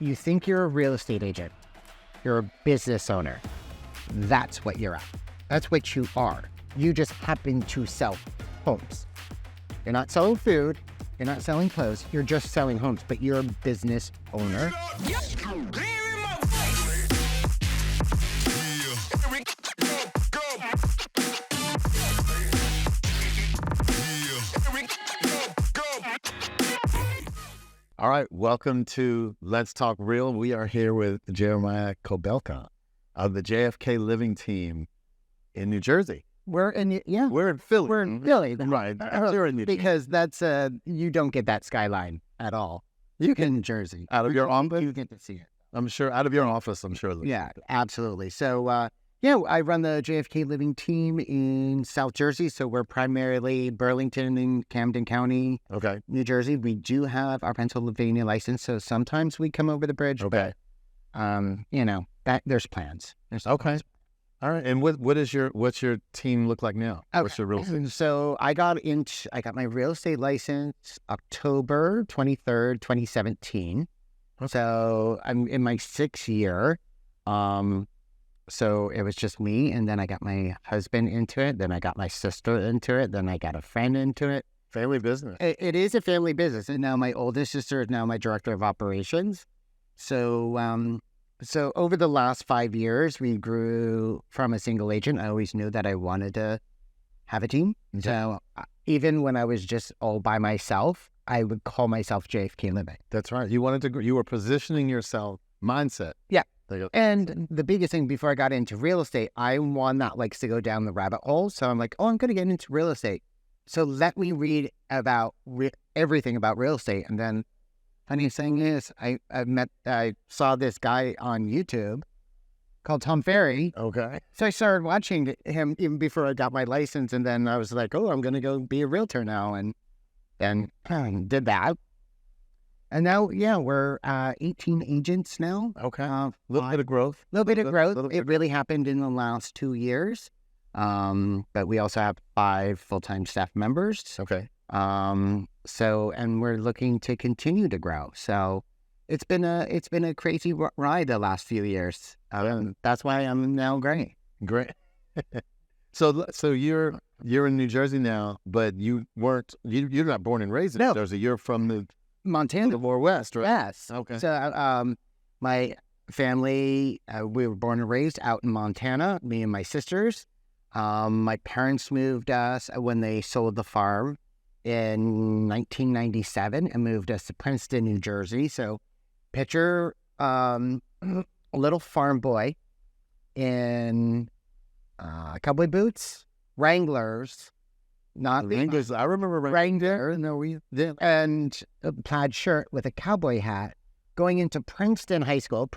You think you're a real estate agent. You're a business owner. That's what you're at. That's what you are. You just happen to sell homes. You're not selling food. You're not selling clothes. You're just selling homes, but you're a business owner. All right, welcome to Let's Talk Real. We are here with Jeremiah Kobelka of the JFKLiving team in New Jersey. We're in Philly. We're in Philly. Right. You're in New Jersey. Because that's, you don't get that skyline at all. You can in Jersey. Out of your office? You get to see it. I'm sure, out of your office, I'm sure. Yeah, absolutely. So, I run the JFKLiving team in South Jersey. So we're primarily Burlington and Camden County, Okay. New Jersey. We do have our Pennsylvania license. So sometimes we come over the bridge. Okay. That there's plans. Okay. All right. And what's your team look like now? Okay. What's your real estate? So I got my real estate license October 23rd, 2017. Okay. So I'm in my 6th year. So it was just me, and then I got my husband into it, then I got my sister into it, then I got a friend into it. Family business. It is a family business, and now my oldest sister is now my director of operations. So over the last 5 years, we grew from a single agent. I always knew that I wanted to have a team. Okay. So even when I was just all by myself, I would call myself JFKLiving. That's right. You were positioning yourself, mindset. Yeah. There you go. And the biggest thing before I got into real estate, I'm one that likes to go down the rabbit hole. So I'm like, I'm going to get into real estate. So let me read about everything about real estate. And then funny thing is, I saw this guy on YouTube called Tom Ferry. Okay. So I started watching him even before I got my license. And then I was like, I'm going to go be a realtor now. And then did that. And now, we're 18 agents now. Okay. A little bit of growth. A little bit of growth. Little It really happened in the last 2 years. But we also have 5 full-time staff members. Okay. And we're looking to continue to grow. So it's been a crazy ride the last few years. That's why I'm now great. Great. So you're in New Jersey now, but you're not born and raised in New Jersey. You're from the Montana. more west, right? Yes. Okay. So my family, we were born and raised out in Montana, me and my sisters. My parents moved us when they sold the farm in 1997 and moved us to Princeton, New Jersey. So picture a little farm boy in cowboy boots, Wranglers, not Wranglers. I remember Wrangler, and a plaid shirt with a cowboy hat, going into Princeton High School.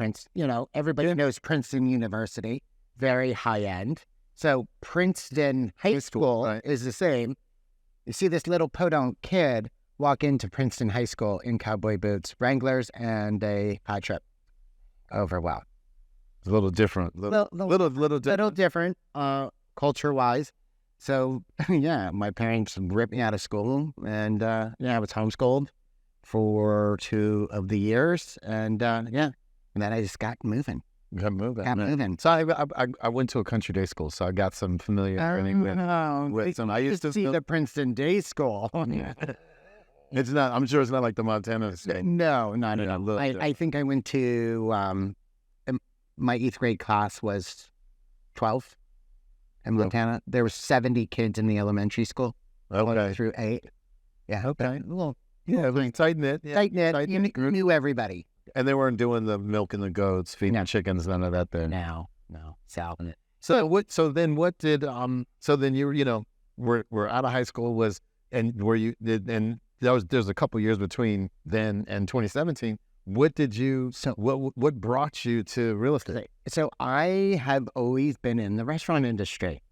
Everybody knows Princeton University, very high end. So Princeton High School is the same. You see this little podunk kid walk into Princeton High School in cowboy boots, Wranglers, and a plaid shirt over. Wow. It's a little different. Little different. Culture-wise. So, my parents ripped me out of school, and, I was homeschooled for 2 of the years, and then I just got moving. So I went to a country day school, so I got some familiarity with some. I used to see the Princeton Day School. It's not. I'm sure it's not like the Montana State. No, not at all. I think I went to my 8th grade class was 12 in Montana. There were 70 kids in the elementary school. Okay. Through 8. Yeah. Okay. Well, tight knit. Tight knit. You knew everybody. And they weren't doing the milk and the goats, feeding the chickens, none of that there. No. Salving it. So then what did so then you were out of high school there's a couple years between then and 2017. What brought you to real estate? So I have always been in the restaurant industry.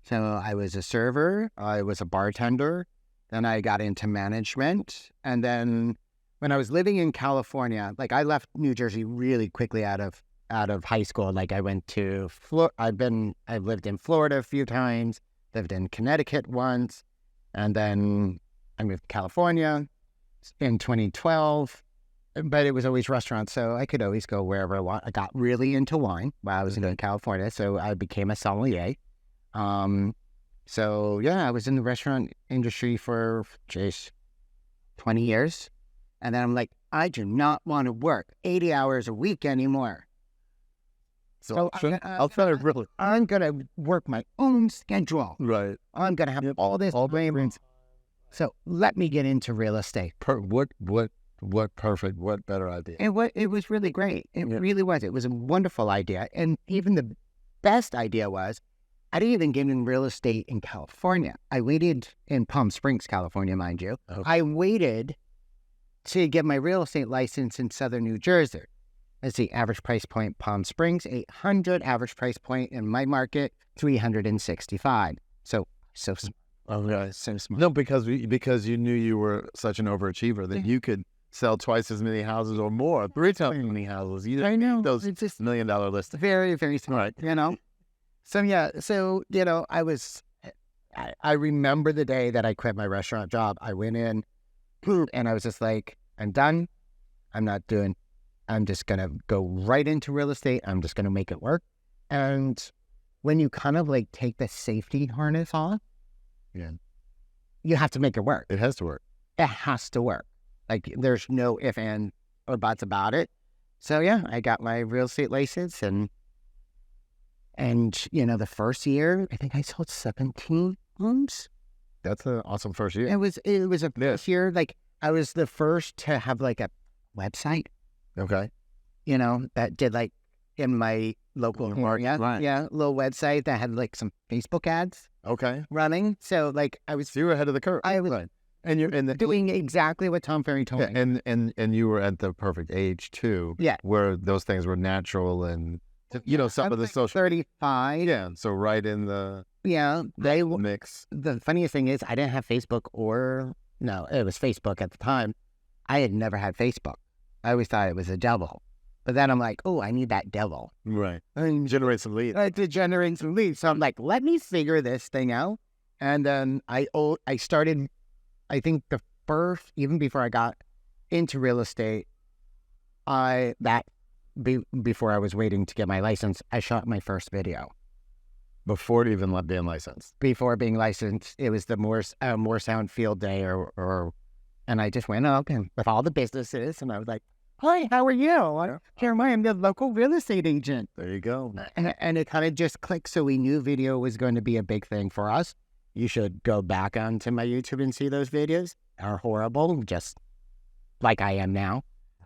So I was a server, I was a bartender, then I got into management, and then when I was living in California, I left New Jersey really quickly out of high school. I went to I've lived in Florida a few times, lived in Connecticut once, and then I moved to California in 2012. but it was always restaurants, so I could always go wherever I want. I got really into wine while I was in California, so I became a sommelier. So yeah, I was in the restaurant industry for 20 years, and then I'm like, I do not want to work 80 hours a week anymore. So I'll try to really. I'm gonna work my own schedule. Right. I'm gonna have all this labor. So let me get into real estate. What perfect, what better idea? And it was really great. It really was. It was a wonderful idea. And even the best idea was, I didn't even get in real estate in California. I waited in Palm Springs, California, mind you. Okay. I waited to get my real estate license in Southern New Jersey. Let's see, average price point, Palm Springs, 800. Average price point in my market, 365. So smart. Okay. So smart. No, because you knew you were such an overachiever that you could sell twice as many houses or more, 3 times as many houses. I know. Those it's just $1 million listings. very, very smart, Right. So, I remember the day that I quit my restaurant job. I went in and I was just like, I'm done. I'm just going to go right into real estate. I'm just going to make it work. And when you kind of like take the safety harness off, you have to make it work. It has to work. It has to work. Like there's no if and or buts about it. So yeah, I got my real estate license and the first year, I think I sold 17 homes. That's an awesome first year. It was a first year. Like I was the first to have like a website, Okay. that did like in my local area. Right. Yeah, little website that had like some Facebook ads Okay. running. So like I was So you were ahead of the curve. I was Right. And you're in the doing exactly what Tom Ferry told me. and you were at the perfect age too. Yeah. Where those things were natural and some I'm of the like social. 35. Yeah. So right in the Yeah, mix. the funniest thing is I didn't have Facebook no, it was Facebook at the time. I had never had Facebook. I always thought it was a devil. But then I'm like, oh, I need that devil. Right. Generate some leads. To generate some leads. So I'm like, let me figure this thing out. And then I started, I think even before I got into real estate, before I was waiting to get my license, I shot my first video. Before even being licensed. Before being licensed, it was the Moore Sound Field Day, and I just went up and with all the businesses, and I was like, "Hi, how are you? Jeremiah, I'm the local real estate agent." There you go. And it kind of just clicked. So we knew video was going to be a big thing for us. You should go back onto my YouTube and see those videos. They're horrible, just like I am now.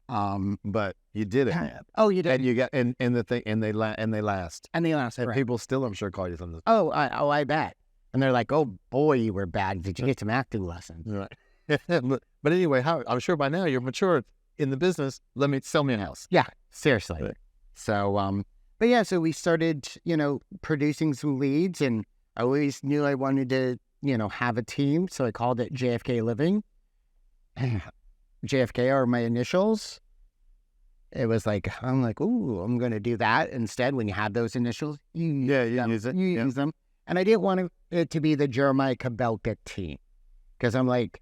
But you did it. Oh, you did. And you got and the thing and they last. And they last. And people still, I'm sure, call you something. I bet. And they're like, "Oh boy, you were bad. Did you get some acting lessons?" Right. But anyway, I'm sure by now you're mature in the business. Sell me a house. Yeah, seriously. Right. So, but yeah, so we started, producing some leads, and I always knew I wanted to, have a team. So I called it JFKLiving. JFK are my initials. It was like, I'm like, ooh, I'm going to do that instead. When you have those initials, you use them. And I didn't want it to be the Jeremiah Kobelka team, because I'm like,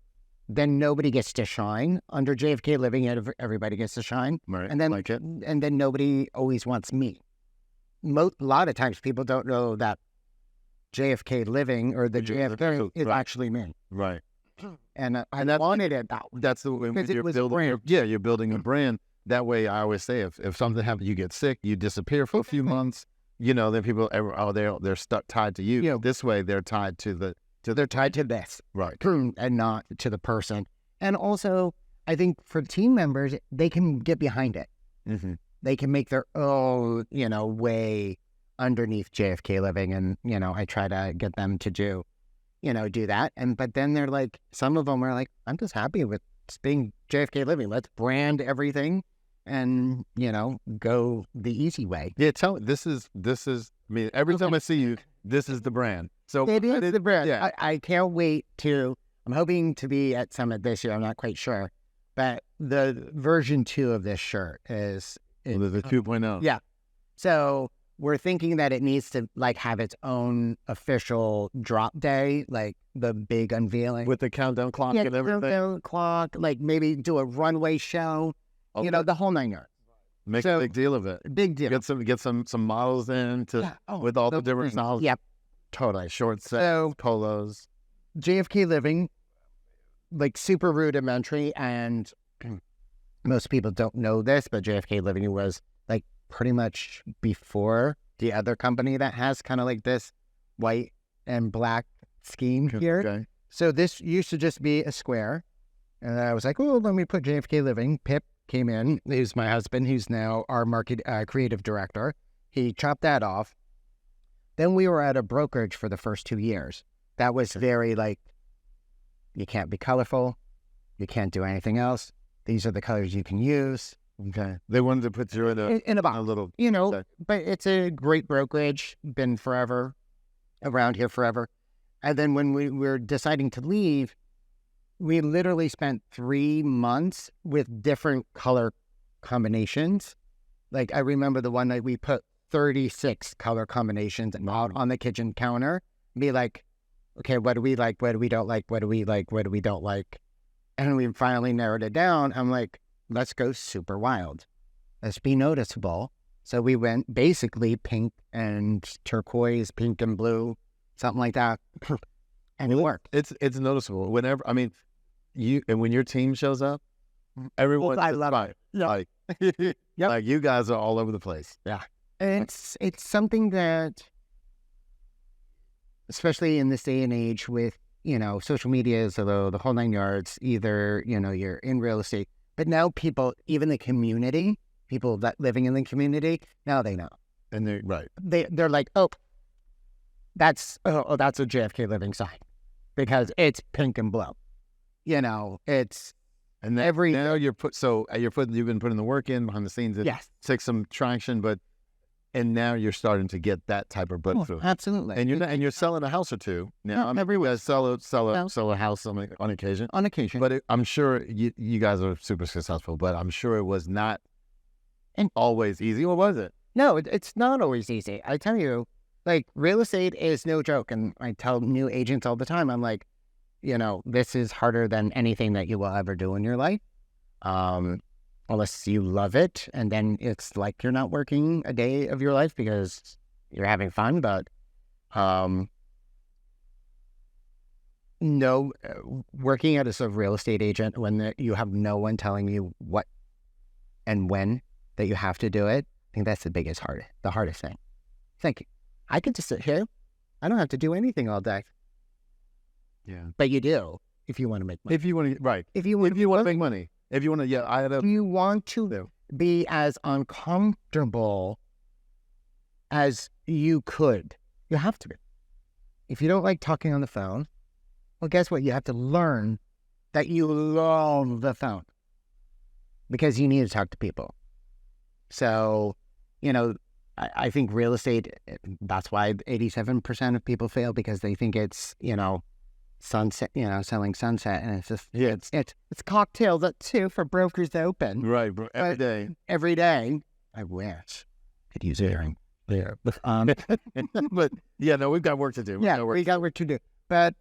then nobody gets to shine under JFKLiving. Everybody gets to shine. Right. And then nobody always wants me. A lot of times people don't know that JFKLiving or the JFK is actually me. Right. And I wanted it that way. That's the way you're building. You're building a brand. That way, I always say, if something happens, you get sick, you disappear for a few months. Then people, they're stuck tied to you. This way, they're tied to they're tied to this, right, and not to the person. And also, I think for team members, they can get behind it. Mm-hmm. They can make their own, way underneath JFKLiving, and I try to get them to do that. But then they're like, some of them are like, I'm just happy with being JFKLiving. Let's brand everything, and go the easy way. Yeah, this is. I mean, every time I see you, this is the brand. So it is the brand. Yeah. I can't wait to. I'm hoping to be at Summit this year. I'm not quite sure, but the version 2 of this shirt is the 2.0. Yeah. So we're thinking that it needs to have its own official drop day, like the big unveiling With the countdown clock and everything. Countdown clock, maybe do a runway show, you know, the whole 9 yards. Make a big deal of it. Big deal. Get some models in with all the different styles. Yep, totally. Short sets, polos. JFK Living, like super rudimentary, and most people don't know this, but JFK Living was like pretty much before the other company that has kind of like this white and black scheme here. Okay. So this used to just be a square. And I was like, oh, let me put JFK Living. Pip came in. He's my husband. He's now our creative director. He chopped that off. Then we were at a brokerage for the first 2 years. That was very like, you can't be colorful. You can't do anything else. These are the colors you can use. Okay. They wanted to put you in a box. A little, you know, but it's a great brokerage. Been forever, around here forever. And then when we were deciding to leave, we literally spent 3 months with different color combinations. Like I remember the one night we put 36 color combinations out on the kitchen counter. Be like, okay, what do we like? What do we don't like? What do we like? What do we don't like? And we finally narrowed it down. I'm like, let's go super wild. Let's be noticeable. So we went basically pink and turquoise, pink and blue, something like that. And it worked. It's noticeable. Whenever, I mean, when your team shows up, everyone, I love it. Like, like you guys are all over the place. Yeah. And it's something that, especially in this day and age with, you know, social media is the whole 9 yards, either, you know, you're in real estate, but now people, even the community, people that living in the community, now they know. And they're like, oh, that's a JFK Living sign because it's pink and blue. You know, it's now you've been putting the work in behind the scenes. It takes some traction, and now you're starting to get that type of breakthrough. Absolutely. And you're selling a house or two now. Everywhere sell a house on occasion. On occasion. But I'm sure you guys are super successful. But I'm sure it was not always easy, or was it? No, it's not always easy. I tell you, like real estate is no joke, and I tell new agents all the time. I'm like, you know, this is harder than anything that you will ever do in your life. Unless you love it, and then it's like you're not working a day of your life because you're having fun. But no, working as a real estate agent when you have no one telling you what and when that you have to do it, I think that's the hardest thing. Think I could just sit here. I don't have to do anything all day. Yeah, but you do if you want to make money. If you want to, If you want to make money. If you want to, you want to be as uncomfortable as you could. You have to be. If you don't like talking on the phone, well, guess what? You have to learn that you love the phone because you need to talk to people. So, you know, I think real estate, that's why 87% of people fail, because they think it's, you know, sunset, you know, selling sunset, and it's just it's cocktails at 2 for brokers to open. Right, bro. Every day. I wish I could use hearing there. But no, we've got work to do. We got work to do. But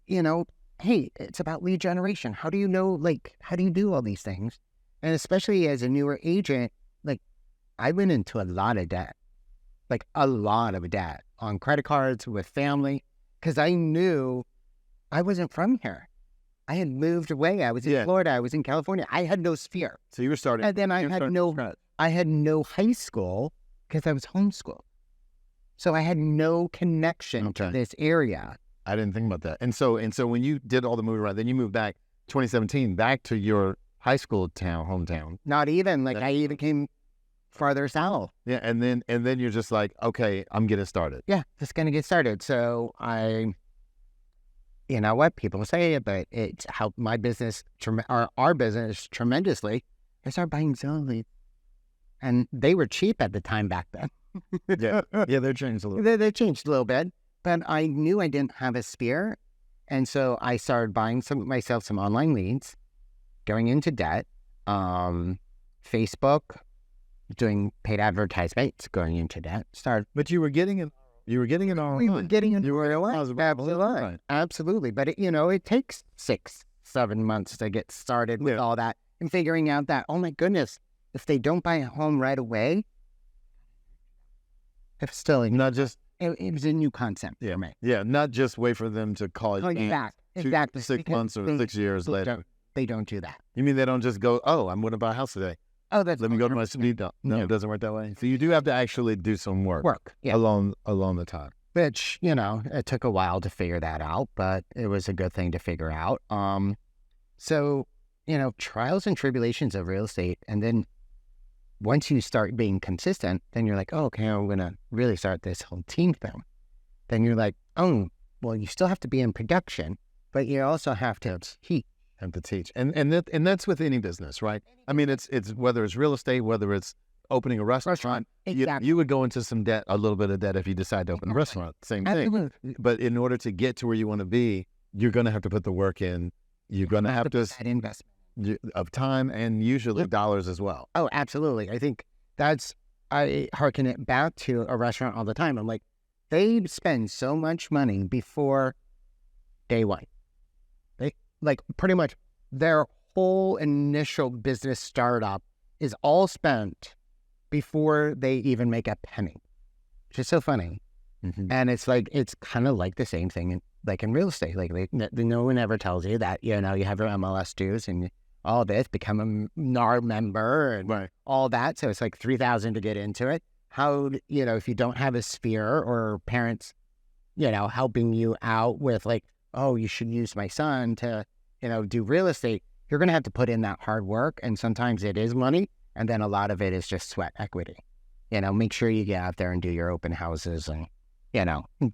you know, hey, it's about lead generation. How do you know? Like, how do you do all these things? And especially as a newer agent, like I went into a lot of debt, on credit cards with family. Because I knew I wasn't from here. I had moved away. I was in Florida. I was in California. I had no sphere. So you were starting. And then I had no high school because I was homeschooled. So I had no connection to this area. I didn't think about that. And so when you did all the moving around, then you moved back 2017 back to your high school hometown. Not even. I even came farther south. Yeah, and then you're just like, okay, I'm getting started. Yeah, just gonna get started. So you know what, people say it, but it's helped my business, our business tremendously. I started buying Zillow leads, and they were cheap at the time back then. yeah, they're changed a little. They changed a little bit, but I knew I didn't have a sphere, and so I started buying myself some online leads, going into debt, Facebook. Doing paid advertisements, going into that. But you were getting it. You were getting it all. We were getting it. You were absolutely. But it takes 6-7 months to get started with all that. and figuring out that, oh my goodness, if they don't buy a home right away, it's still not just it was a new concept for me. Yeah, not just wait for them to call you back. Exactly. 6 months or 6 years later. They don't do that. You mean they don't just go, oh, I'm going to buy a house today. Oh, let me go to my speed dump. No, it doesn't work that way. So you do have to actually do some work along the time. Which, it took a while to figure that out, but it was a good thing to figure out. So, trials and tribulations of real estate. And then once you start being consistent, then you're like, oh, okay, I'm going to really start this whole team thing. Then you're like, oh, well, you still have to be in production, but you also have to teach. And that's with any business, right? I mean, it's whether it's real estate, whether it's opening a restaurant. Exactly. You would go into some debt, a little bit of debt if you decide to open a restaurant. Same thing. But in order to get to where you want to be, you're going to have to put the work in. You're going to have to that investment of time and usually dollars as well. Oh, absolutely. I think I hearken it back to a restaurant all the time. I'm like, they spend so much money before day one. Like pretty much their whole initial business startup is all spent before they even make a penny, which is so funny. Mm-hmm. And it's kind of like the same thing in real estate. Like no one ever tells you that, you have your MLS dues and all this, become a NAR member and all that. So it's like $3,000 to get into it. How, if you don't have a sphere or parents, helping you out with like, oh, you should use my son to, do real estate, you're going to have to put in that hard work. And sometimes it is money. And then a lot of it is just sweat equity. Make sure you get out there and do your open houses and,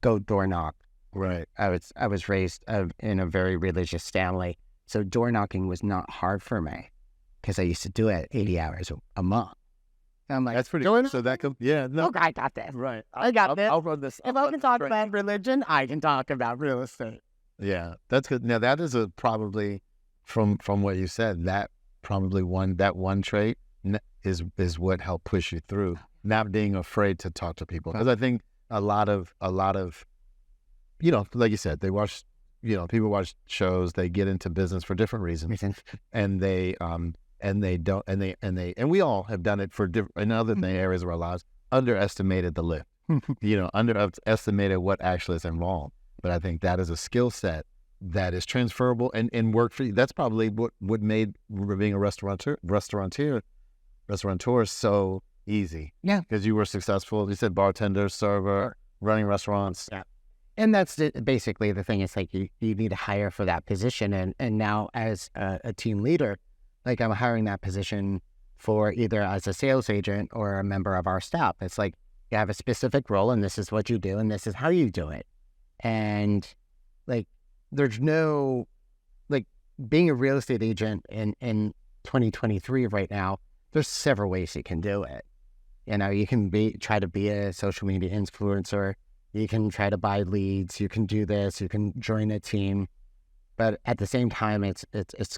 go door knock. Right. I was raised in a very religious family. So door knocking was not hard for me because I used to do it 80 hours a month. I'm like, that's pretty cool. So that could, look, I got this. Right. I got this. I'll run this. If I can talk about religion, I can talk about real estate. Yeah, that's good. Now that is probably from what you said, that probably that one trait is what helped push you through, not being afraid to talk to people. Because I think a lot of like you said, they watch, people watch shows, they get into business for different reasons, and they don't, and we all have done it for different, in other areas of our lives, underestimated the lift, underestimated what actually is involved. But I think that is a skill set that is transferable and work for you. That's probably what made being a restaurateur so easy. Yeah. Because you were successful. You said bartender, server, running restaurants. Yeah. And that's basically the thing. It's like you need to hire for that position. And now as a team leader, like I'm hiring that position for either as a sales agent or a member of our staff. It's like you have a specific role and this is what you do and this is how you do it. And like, there's no, like being a real estate agent in 2023 right now, there's several ways you can do it. You can try to be a social media influencer. You can try to buy leads. You can do this. You can join a team. But at the same time, it's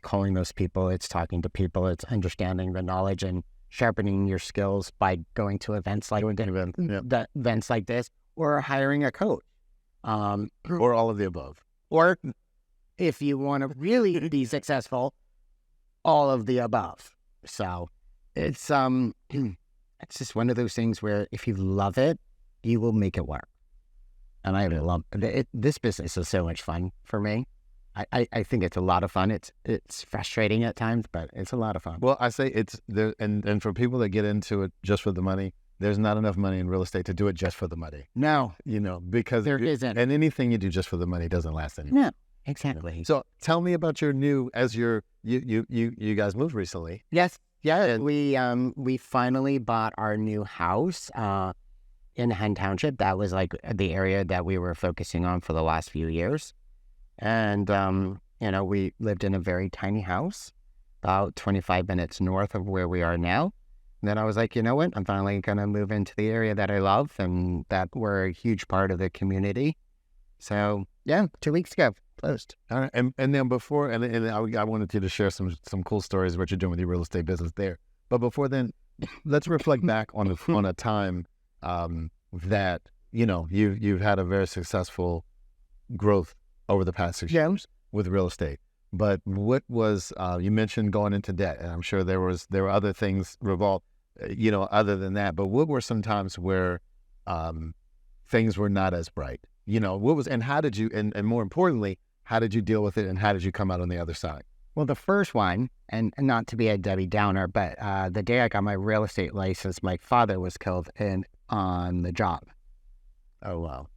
calling those people. It's talking to people. It's understanding the knowledge and sharpening your skills by going to events like events like this or hiring a coach. Or all of the above. Or if you want to really be successful, all of the above. So it's just one of those things where if you love it, you will make it work. And I love it. This business is so much fun for me. I think it's a lot of fun. It's frustrating at times, but it's a lot of fun. Well, I say it's there, and for people that get into it just for the money, there's not enough money in real estate to do it just for the money. No. Because there isn't. And anything you do just for the money doesn't last anymore. No, exactly. So tell me about your new, you guys moved recently. Yes. Yeah. And we finally bought our new house in Hen Township. That was like the area that we were focusing on for the last few years. And, we lived in a very tiny house, about 25 minutes north of where we are now. And then I was like, you know what? I'm finally going to move into the area that I love and that we're a huge part of the community. So, yeah, 2 weeks ago, closed. All right. And then before, and I wanted you to share some cool stories of what you're doing with your real estate business there. But before then, let's reflect back on a time that, you've had a very successful growth over the past 6 years with real estate. But what was you mentioned going into debt, and I'm sure there were other things revolved, other than that. But what were some times where things were not as bright? What was, and how did you, and more importantly, how did you deal with it, and how did you come out on the other side? Well, the first one, and not to be a Debbie Downer, but the day I got my real estate license, my father was killed on the job. Oh, wow.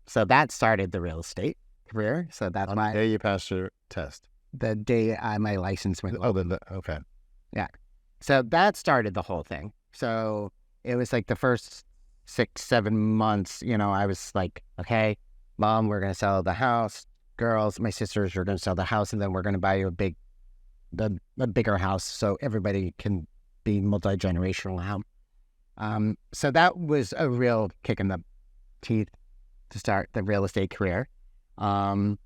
So that started the real estate career. So that's On the day you passed your test. the day my license went. Oh, okay. Yeah. So that started the whole thing. So it was like the first 6-7 months, I was like, okay, Mom, we're going to sell the house. Girls, my sisters are going to sell the house, and then we're going to buy you a bigger house so everybody can be multi-generational home. So that was a real kick in the teeth to start the real estate career. That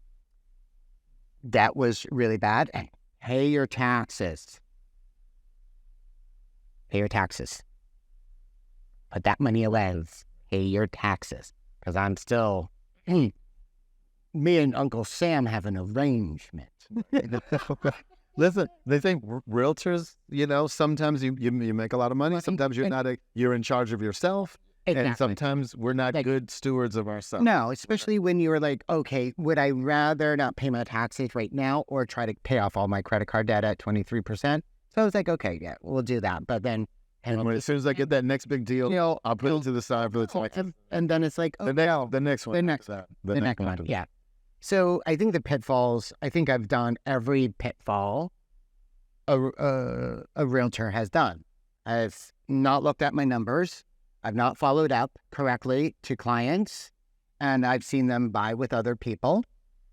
was really bad. And pay your taxes. Pay your taxes. Put that money away. Pay your taxes. Because I'm still... me and Uncle Sam have an arrangement. Listen, they think realtors, sometimes you make a lot of money. Sometimes you're in charge of yourself. Exactly. And sometimes we're not good stewards of ourselves. No, especially when you were like, okay, would I rather not pay my taxes right now or try to pay off all my credit card debt at 23%? So I was like, okay, yeah, we'll do that. But then... as soon as I get that next big deal, I'll put it to the side for the time. And then it's like, the next one. The next one, yeah. So I think the pitfalls, I think I've done every pitfall a realtor has done. I've not looked at my numbers. I've not followed up correctly to clients, and I've seen them buy with other people.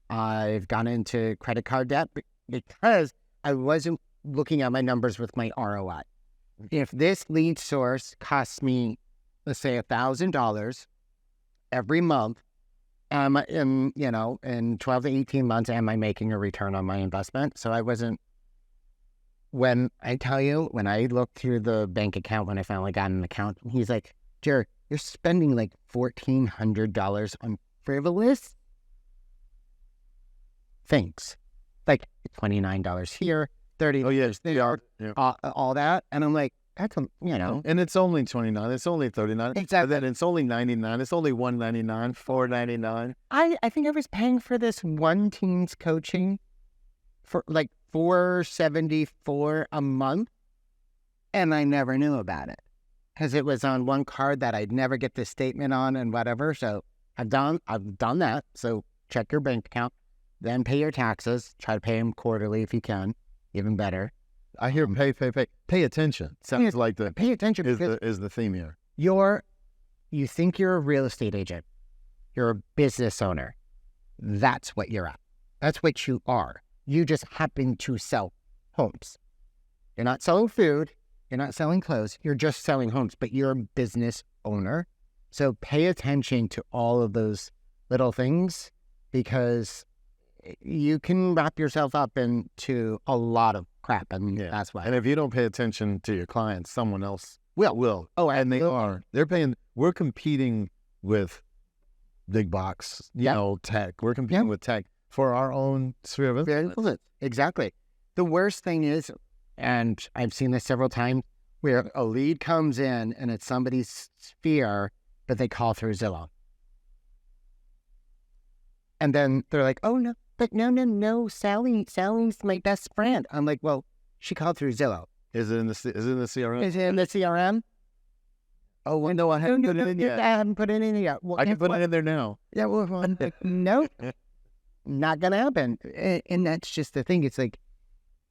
I've gone into credit card debt because I wasn't looking at my numbers with my ROI. If this lead source costs me, let's say, $1,000 every month, in 12 to 18 months, am I making a return on my investment? So I wasn't, when I looked through the bank account, when I finally got an account, he's like, Jared, you're spending like $1,400 on frivolous things. Like $29 here, $30 there, all that. And I'm like, that's, And it's only $29. It's only $39. Exactly. Then it's only $99. It's only $199, $499. I think I was paying for this one team's coaching for like $474 a month, and I never knew about it because it was on one card that I'd never get the statement on and whatever. So I've done that. So check your bank account, then pay your taxes. Try to pay them quarterly if you can, even better. I hear pay attention. Sounds like the pay attention is the theme here. You think you're a real estate agent. You're a business owner. That's what you're at. That's what you are. You just happen to sell homes. You're not selling food. You're not selling clothes. You're just selling homes, but you're a business owner. So pay attention to all of those little things because you can wrap yourself up into a lot of crap. And that's why. And if you don't pay attention to your clients, someone else will. Oh, and they are. They're paying. We're competing with big box, tech. We're competing with tech for our own sphere of influence. Exactly. The worst thing is, and I've seen this several times, where a lead comes in and it's somebody's sphere, but they call through Zillow. And then they're like, oh, no. But no, Sally's my best friend. I'm like, well, she called through Zillow. Is it in the CRM? Is it in the CRM? Oh, well, no, I haven't put it in yet. I haven't put it in yet. Well, I can put it in there now. Yeah, well, no, not going to happen. And that's just the thing. It's like,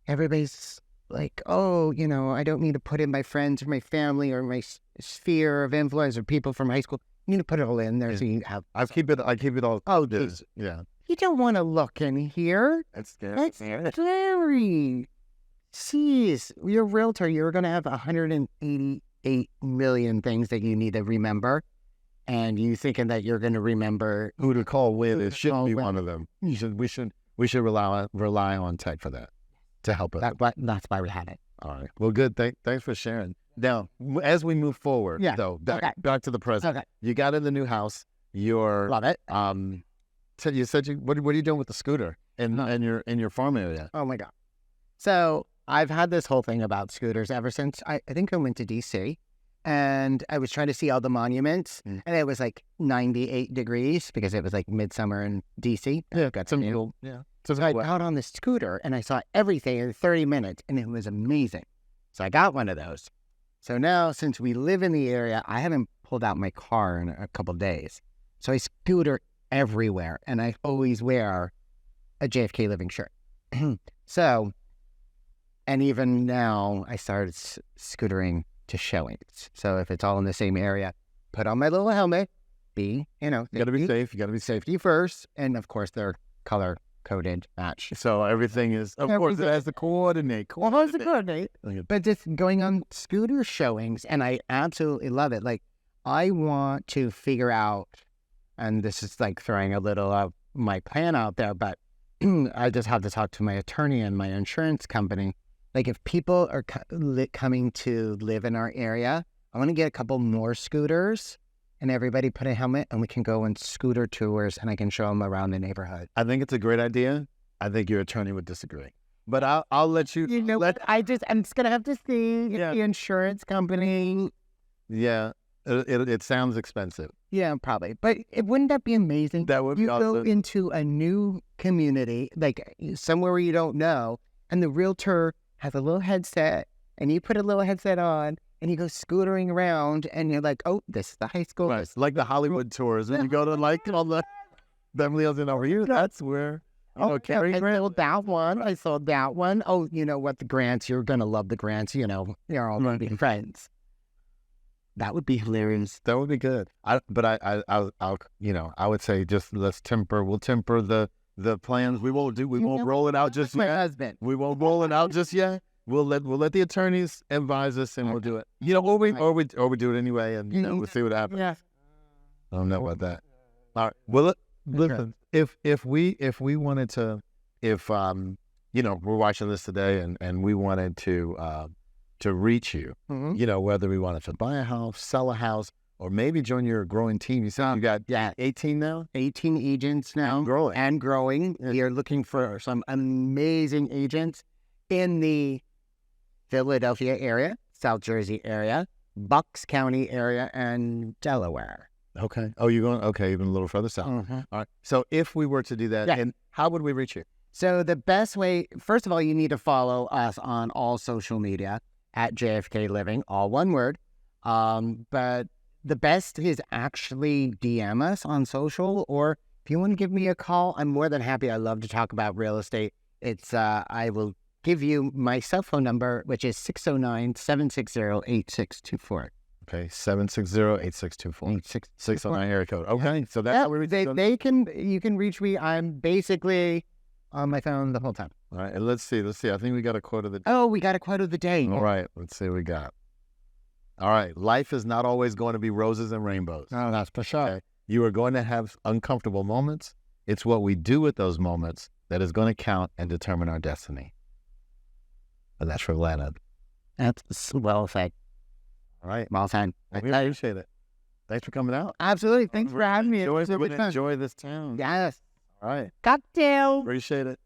everybody's like, oh, I don't need to put in my friends or my family or my sphere of influence or people from high school. You need to put it all in there so you have. I keep it all. Oh, yeah. You don't want to look in here. That's scary. That's scary. Jeez, you're a realtor. You're going to have 188 million things that you need to remember. And you thinking that you're going to remember who to call when it shouldn't be one of them. We should rely on tech for that to help us. That's why we had it. All right. Well, good. Thanks for sharing. Now, as we move forward, though, back to the present. Okay. You got in the new house. Love it. So you said what are you doing with the scooter? in your farm area. Oh my God. So I've had this whole thing about scooters ever since I think I went to DC, and I was trying to see all the monuments, and it was like 98 degrees because it was like midsummer in DC. Yeah, got some some cool. Yeah. So I got on the scooter and I saw everything in 30 minutes, and it was amazing. So I got one of those. So now, since we live in the area, I haven't pulled out my car in a couple of days. So I scooter everywhere, and I always wear a JFK Living shirt. So, and even now, I started scootering to showings. So if it's all in the same area, put on my little helmet. You got to be safe. You got to be safety first, and of course, they're color coded match. So everything is, of course, it has the coordinate. But just going on scooter showings, and I absolutely love it. Like, I want to figure out, and this is like throwing a little of my plan out there, but I just have to talk to my attorney and my insurance company. Like, if people are coming to live in our area, I want to get a couple more scooters, and everybody put a helmet, and we can go on scooter tours, and I can show them around the neighborhood. I think it's a great idea. I think your attorney would disagree, but I'll let you. I'm just gonna have to see the insurance company. Yeah, it sounds expensive. Yeah, probably, but wouldn't that be amazing? That would be awesome. You go into a new community, like somewhere where you don't know, and the realtor has a little headset, and you put a little headset on, and you go scootering around, and you're like, oh, this is the high school. Right. Like the Hollywood tours, and you go to like all the Beverly Hills and over here. That's where, I sold that one. I sold that one. Oh, you know what? The Grants, you're going to love the Grants. You're all going to be friends. That would be hilarious. That would be good. I would say just we'll temper the plans. We won't roll it out just my yet. husband. We won't roll it out just yet. We'll let the attorneys advise us, and we'll do it. Or we do it anyway, and we'll see what happens. Yeah. I don't know about that. All right. Well, listen. If we wanted to, we're watching this today, and we wanted to reach you, whether we wanted to buy a house, sell a house, or maybe join your growing team. You said you got 18 now? 18 agents now. And growing. We are looking for some amazing agents in the Philadelphia area, South Jersey area, Bucks County area, and Delaware. Okay. Oh, you're going, okay, even a little further south. All right. So if we were to do that, and how would we reach you? So the best way, first of all, you need to follow us on all social media at JFK Living, all one word. But the best is actually DM us on social, or if you want to give me a call, I'm more than happy. I love to talk about real estate. I will give you my cell phone number, which is 609-760-8624. Okay, 760-8624. 609 area code. Okay, so that's how we reach you can reach me. I'm basically on my phone the whole time. All right, and let's see. I think we got a quote of the day. Oh, we got a quote of the day. All right, let's see what we got. All right, life is not always going to be roses and rainbows. Oh, that's for sure. Okay? You are going to have uncomfortable moments. It's what we do with those moments that is going to count and determine our destiny. And that's from Leonard. That's well said. All right. Well said. We appreciate it. Thanks for coming out. Absolutely. Thanks for having me. Enjoy this town. Yes. All right. Cocktail. Appreciate it.